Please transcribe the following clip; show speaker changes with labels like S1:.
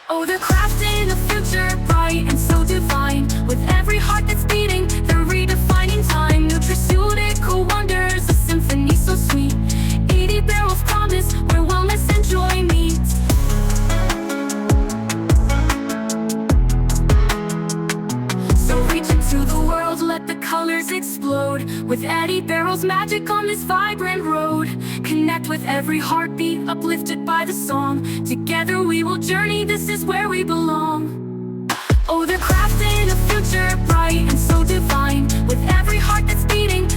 S1: Oh, they're crafting a future bright and so divine. With every heart that's beating, they're redefining time. Nutraceutical wonders, a symphony so sweet. EDI Beryl's promise, where wellness and joy meet. So reach into the world, let the colors explode. With EDI Beryl's magic on this vibrant road. Connect with every heartbeat, uplifted by the song. Together we will journey, this is where we belong. Oh, they're crafting a future bright and so divine. With every heart that's beating,